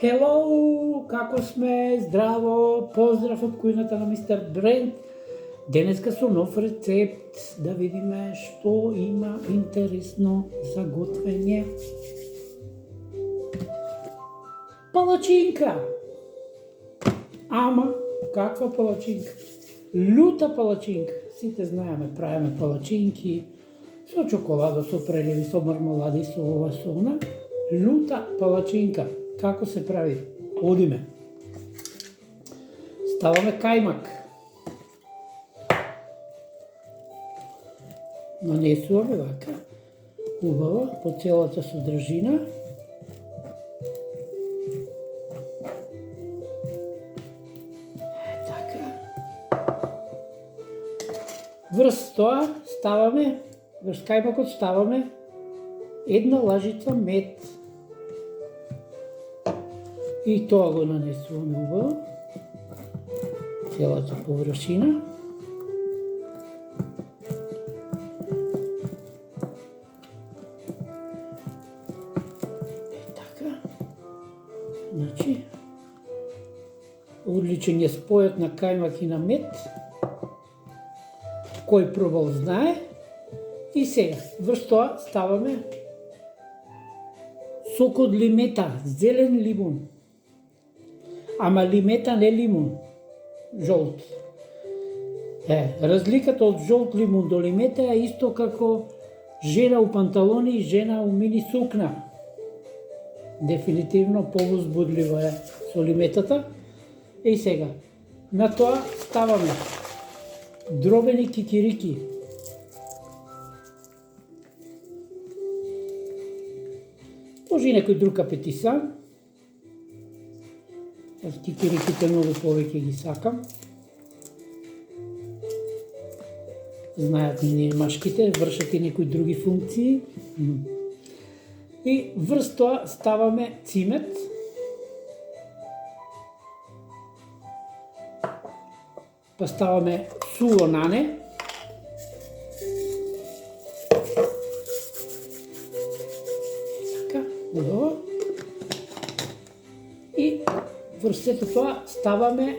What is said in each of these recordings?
Hello, како сме? Здраво, поздрав од кујната на мистер Брент. Денеска со нов рецепт, да видиме што има интересно за готвење. Палачинка! Ама, каква палачинка? Лута палачинка. Сите знаеме, правиме палачинки со чоколада, со преливи, со мармелади, со ова, со она. Лута палачинка. Како се прави? Одиме. Ставаме кајмак. Нанесуваме вака, убаво, по целата содржина. Така. Врз тоа ставаме, врз кајмакот ставаме една лажица мед. И тоа го нанесуваме убаво, целата површина. Така. Значи, одличен е спојот на кајмак и на мед. Кој пробал знае. И сега, врз тоа ставаме сок од лимета, зелен лимун. Ама лимета не лимун, жолт. Разликата од жолт лимун до лимета е исто како жена у панталони и жена у мини сукна. Дефинитивно повозбудливо е со лиметата. И сега, на тоа ставаме дробени кикирики. Може и некој друг апетисан. Аз кикириките многу повеќе ги сакам. Знаат ние машките, вршат и некои други функции. И врз тоа ставаме цимет. Па ставаме суво нане. Така, убаво. И врз сето тоа ставаме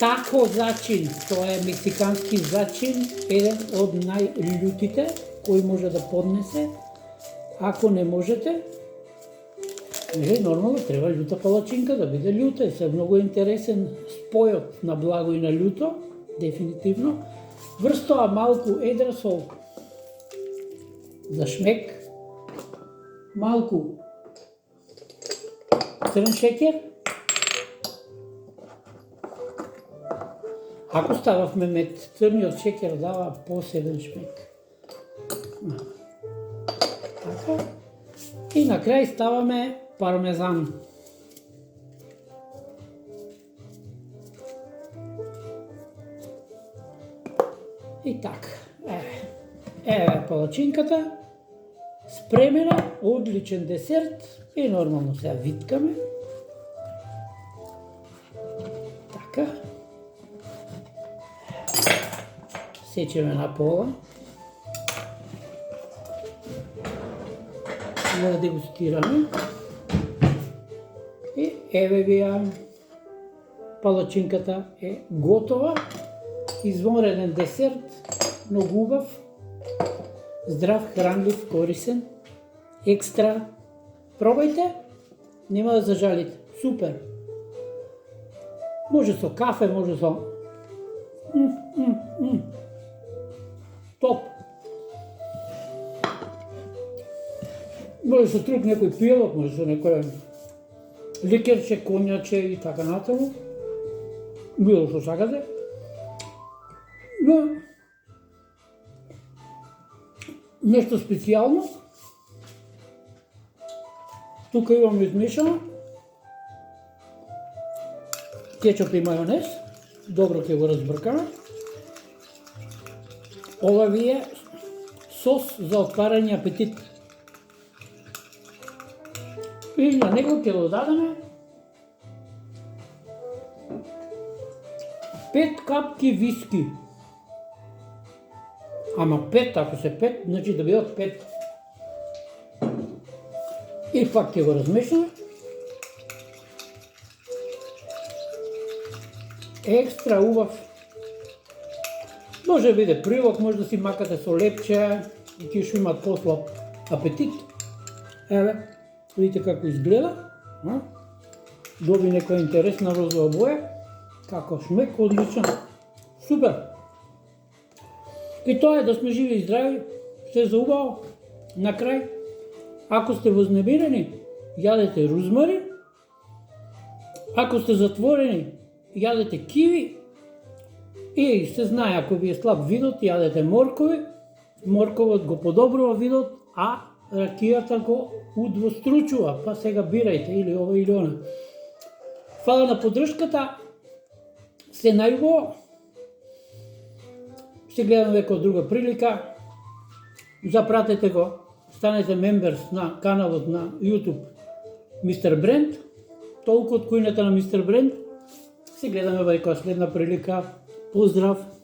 тако зачин. Тоа е мексикански зачин, еден од најлютите, кој може да поднесе. Ако не можете, нормално треба љута палачинка да биде љута. И се многу интересен спојот на благо и на љуто, дефинитивно. Врз тоа малку едра сол за шмек, малку црн шеќер. Ако стававме мед, црниот шеќер дава посебен шмек. Така. И на крај ставаме пармезан. И така. Еве палачинката. Спремена, одличен десерт. И нормално сега виткаме. Така. Сечеме на пола. За да дегустираме. И еве ви ја палачинката е готова. Извонреден десерт, многу убав, здрав, хранлив, корисен, екстра. Пробајте, нема да зажалите. Супер. Може со кафе, може со топ. Може со друг некој пијалок, може со некој ликерче, конјаче и така натаму. Било што сакате. Но нешто специјално. Тука имам измешано кетчуп и мајонез. Добро ќе го разбркаме. Ова ви е сос за отварање апетит. И на него ќе додадеме 5 капки виски. Ама 5, ако се 5, значи да бидат 5. И пак ќе го размешаме. екстра убав. Може да биде прилог, може да си макате со лепче и ќе што имат послаб апетит. Еве, видите како изгледа. Доби некоја интересна розова боја. Како шмек, одличен. Супер! И тоа е, да сме живи и здрави, се за убаво. На крај, ако сте вознемирени, јадете рузмарин. Ако сте затворени, јадете киви. И се знае, ако ви е слаб видот, јадете моркови. Морковот го подобрува видот, а ракијата го удвостручува. Па сега бирајте или ова или она. Фала на поддршката. Се најубаво. Се гледаме веќе од друга прилика. Запратете го. Станете мемберс на каналот на YouTube Мистер Бренд. Толку од кујната на Мистер Бренд. Се гледаме веќе следна прилика. Поздрав!